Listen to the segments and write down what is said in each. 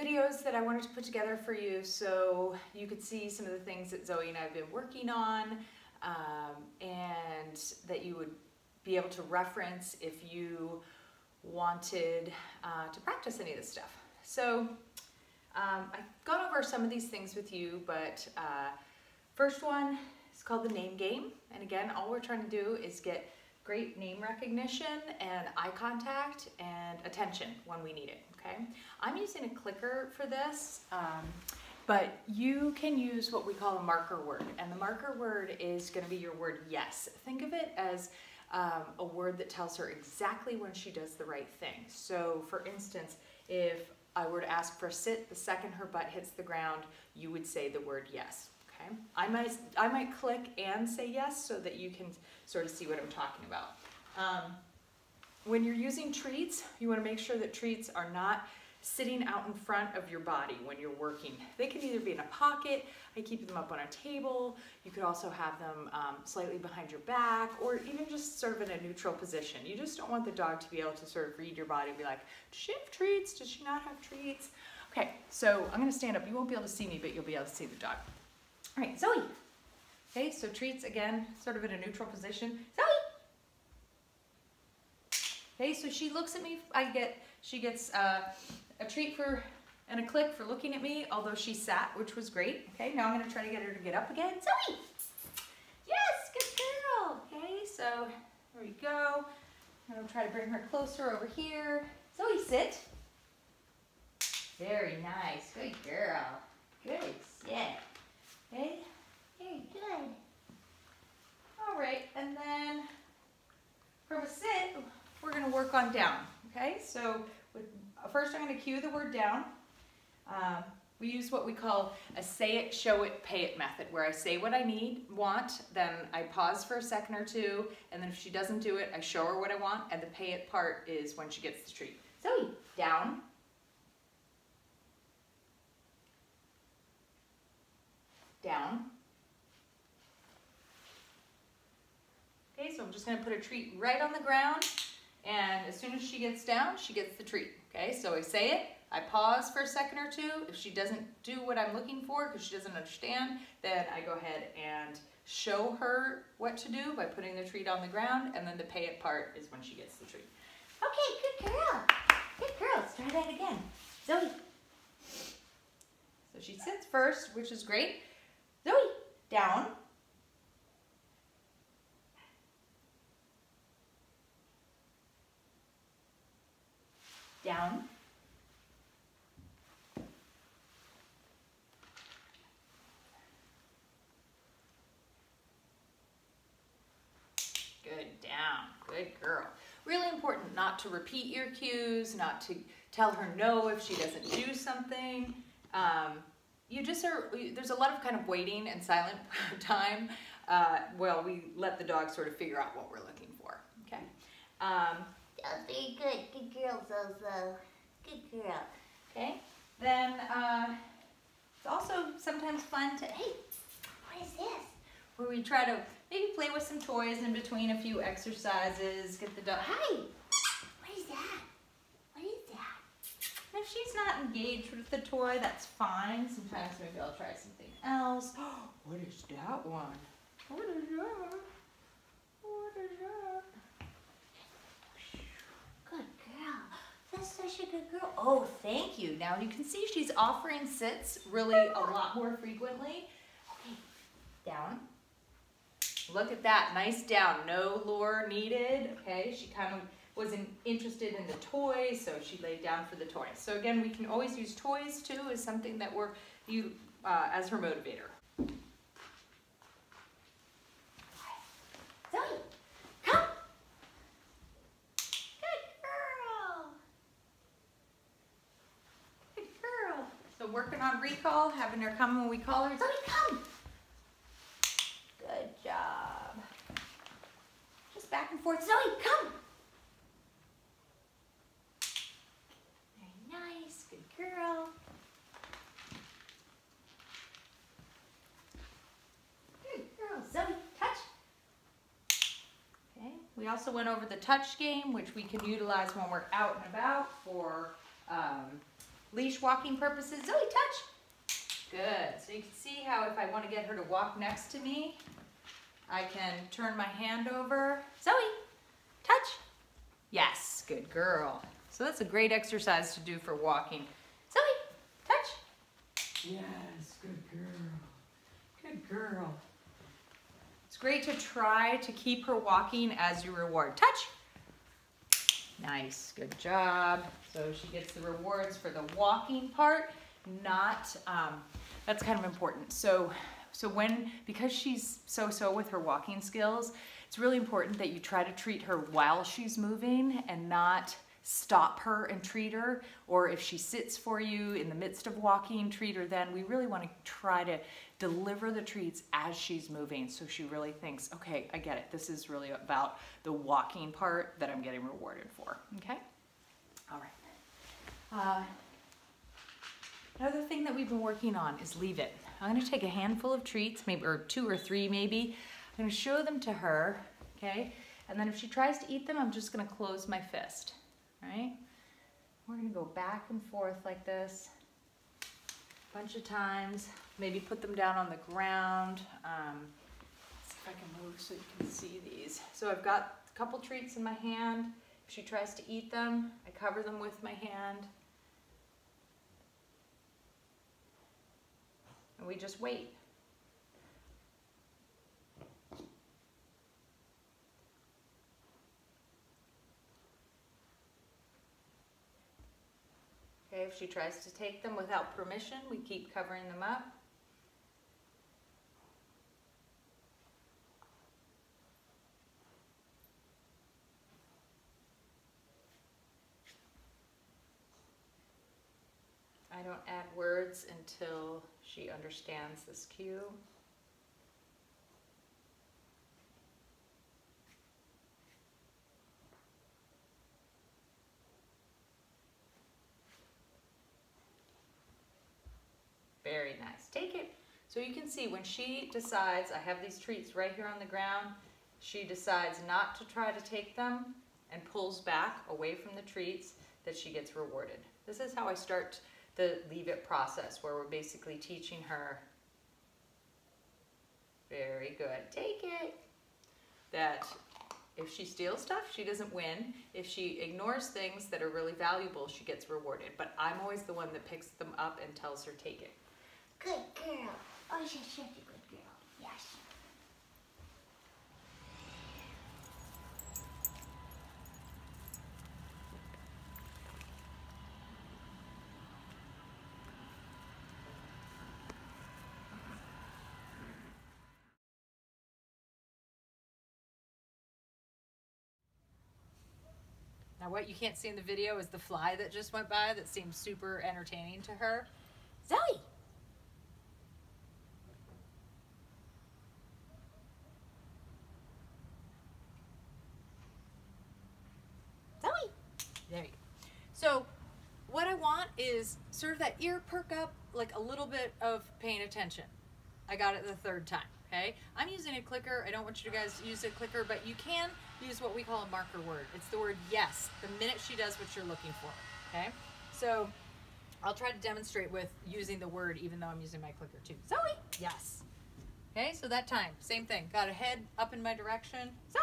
videos that I wanted to put together for you so you could see some of the things that Zoe and I have been working on, and that you would be able to reference if you wanted to practice any of this stuff. So I've gone over some of these things with you, but first one is called the name game. And again, all we're trying to do is get great name recognition and eye contact and attention when we need it, okay? I'm using a clicker for this, but you can use what we call a marker word. And the marker word is gonna be your word yes. Think of it as a word that tells her exactly when she does the right thing. So for instance, if I were to ask for a sit, the second her butt hits the ground, you would say the word yes. Okay? I might click and say yes so that you can sort of see what I'm talking about. When you're using treats, you want to make sure that treats are not sitting out in front of your body when you're working. They can either be in a pocket, I keep them up on a table, you could also have them slightly behind your back, or even just sort of in a neutral position. You just don't want the dog to be able to sort of read your body and be like, does she have treats? Does she not have treats? Okay, so I'm gonna stand up. You won't be able to see me, but you'll be able to see the dog. All right, Zoe. Okay, so treats again, sort of in a neutral position. Zoe! Okay, so she looks at me, she gets a treat and a click for looking at me, although she sat, which was great. Okay, now I'm gonna try to get her to get up again. Zoe! Yes, good girl. Okay, so there we go. I'm gonna try to bring her closer over here. Zoe, sit. Very nice, good girl. Good sit. Okay, very good. All right, and then from a sit, we're gonna work on down, okay? So first I'm gonna cue the word down. We use what we call a say it, show it, pay it method, where I say what I want, then I pause for a second or two, and then if she doesn't do it, I show her what I want, and the pay it part is when she gets the treat. Zoe, down. Down. Okay, so I'm just gonna put a treat right on the ground, and as soon as she gets down, she gets the treat. Okay, so I say it, I pause for a second or two. If she doesn't do what I'm looking for because she doesn't understand, then I go ahead and show her what to do by putting the treat on the ground, and then the pay it part is when she gets the treat. Okay, good girl. Good girl, let's try that again. Zoe. So she sits first, which is great. Zoe, down. Down. Good, down. Good girl. Really important not to repeat your cues, not to tell her no if she doesn't do something. There's a lot of kind of waiting and silent time while we let the dog sort of figure out what we're looking for. Okay. That's very good. Good girl, Zozo. Good girl. Okay. Then it's also sometimes fun to, hey, what is this? Where we try to maybe play with some toys in between a few exercises, get the dog, hi, What is that? What is that? and if she's not engaged with the toy, that's fine. Sometimes maybe I'll try something else. What is that one? What is that? What is that? Good girl. That's such a good girl. Oh, thank you. Now you can see she's offering sits really a lot more frequently. Okay, down. Look at that, nice down, no lure needed. Okay, she kind of wasn't interested in the toys, so she laid down for the toys. So again, we can always use toys too as something that as her motivator. Zoe, come. Good girl. Good girl. So working on recall, having her come when we call her. Zoe, come. Good job. Just back and forth. Zoe, come. Very nice. Good girl. Good girl. Zoe, touch. Okay. We also went over the touch game, which we can utilize when we're out and about for leash walking purposes. Zoe, touch. Good. So you can see how if I want to get her to walk next to me, I can turn my hand over. Zoe, touch. Yes, good girl. So that's a great exercise to do for walking. Zoe, touch. Yes, good girl. Good girl. It's great to try to keep her walking as you reward. Touch. Nice, good job. So she gets the rewards for the walking part, not, that's kind of important. So because she's so with her walking skills, it's really important that you try to treat her while she's moving and not stop her and treat her. Or if she sits for you in the midst of walking, treat her then. We really want to try to deliver the treats as she's moving so she really thinks, okay, I get it. This is really about the walking part that I'm getting rewarded for, okay? All right. Another thing that we've been working on is leave it. I'm going to take a handful of treats, maybe, or 2 or 3 maybe. I'm going to show them to her, okay? And then if she tries to eat them, I'm just going to close my fist, right? We're going to go back and forth like this a bunch of times. Maybe put them down on the ground. Let's see if I can move so you can see these. So I've got a couple treats in my hand. If she tries to eat them, I cover them with my hand. And we just wait. Okay, if she tries to take them without permission, we keep covering them up. I don't add words until she understands this cue. Very nice. Take it. So you can see when she decides, I have these treats right here on the ground, she decides not to try to take them and pulls back away from the treats, that she gets rewarded. This is how I start the leave it process, where we're basically teaching her, very good, take it, that if she steals stuff, she doesn't win. If she ignores things that are really valuable, she gets rewarded. But I'm always the one that picks them up and tells her, take it. Good girl. Oh, she's such a good girl. Yes. Now what you can't see in the video is the fly that just went by that seemed super entertaining to her. Zoe! Zoe! There you go. So what I want is sort of that ear perk up, like a little bit of paying attention. I got it the 3rd time, okay? I'm using a clicker. I don't want you guys to use a clicker, but you can use what we call a marker word. It's the word yes, the minute she does what you're looking for, okay? So I'll try to demonstrate with using the word even though I'm using my clicker too. Zoe, yes. Okay, so that time, same thing. Got a head up in my direction. Zoe.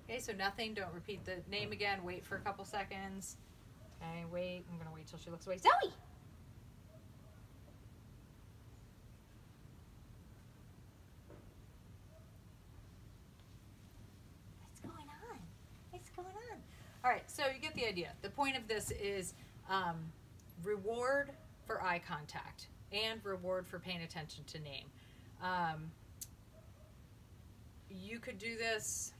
Okay, so nothing, don't repeat the name again. Wait for a couple seconds. Okay, wait, I'm gonna wait till she looks away. Zoe. All right, so you get the idea. The point of this is reward for eye contact and reward for paying attention to name. You could do this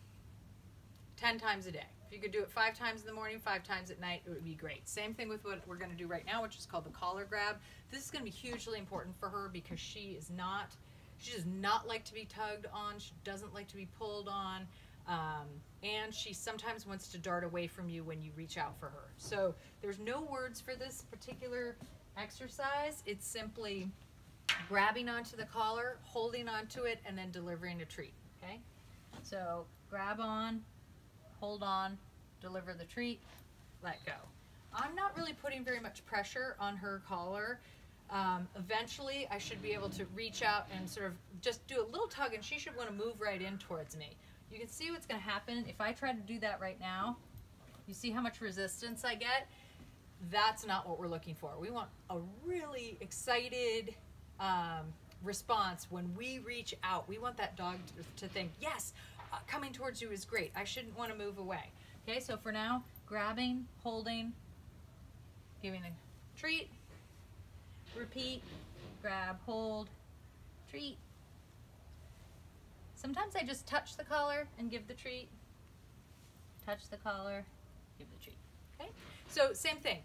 10 times a day. If you could do it 5 times in the morning, 5 times at night, it would be great. Same thing with what we're going to do right now, which is called the collar grab. This is going to be hugely important for her because she does not like to be tugged on. She doesn't like to be pulled on. And she sometimes wants to dart away from you when you reach out for her. So there's no words for this particular exercise. It's simply grabbing onto the collar, holding onto it, and then delivering a treat, okay? So grab on, hold on, deliver the treat. let go. I'm not really putting very much pressure on her collar. Eventually I should be able to reach out and sort of just do a little tug, and she should want to move right in towards me. You can see what's going to happen if I try to do that right now. You see how much resistance I get? That's not what we're looking for. We want a really excited response when we reach out. We want that dog to think, yes, coming towards you is great. I shouldn't want to move away. Okay, so for now, grabbing, holding, giving a treat, repeat, grab, hold, treat. Sometimes I just touch the collar and give the treat. Touch the collar, give the treat. Okay, so same thing.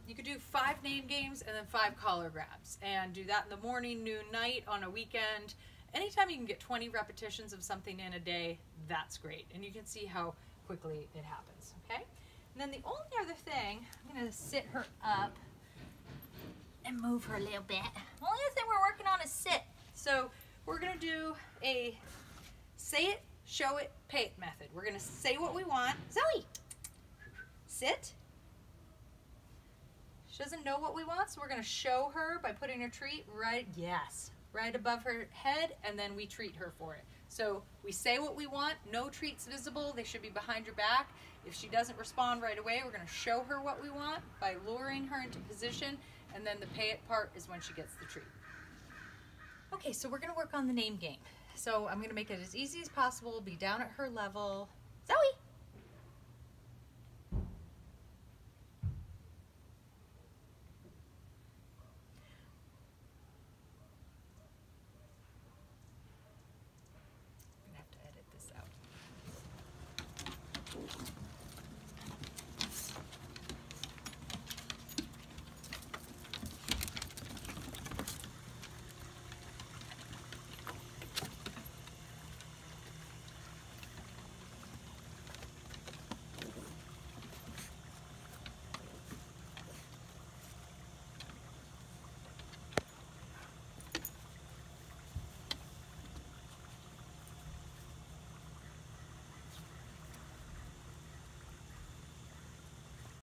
You could do 5 name games and then 5 collar grabs, and do that in the morning, noon, night, on a weekend. Anytime you can get 20 repetitions of something in a day, that's great. And you can see how quickly it happens, okay? And then the only other thing, I'm gonna sit her up and move her a little bit. The only other thing we're working on is sit. So we're gonna do a say it, show it, pay it method. We're gonna say what we want. Zoe, sit. She doesn't know what we want, so we're gonna show her by putting a treat right above her head, and then we treat her for it. So we say what we want, no treats visible, they should be behind your back. If she doesn't respond right away, we're gonna show her what we want by luring her into position, and then the pay it part is when she gets the treat. Okay, so we're gonna work on the name game. So I'm gonna make it as easy as possible, be down at her level. Zoe!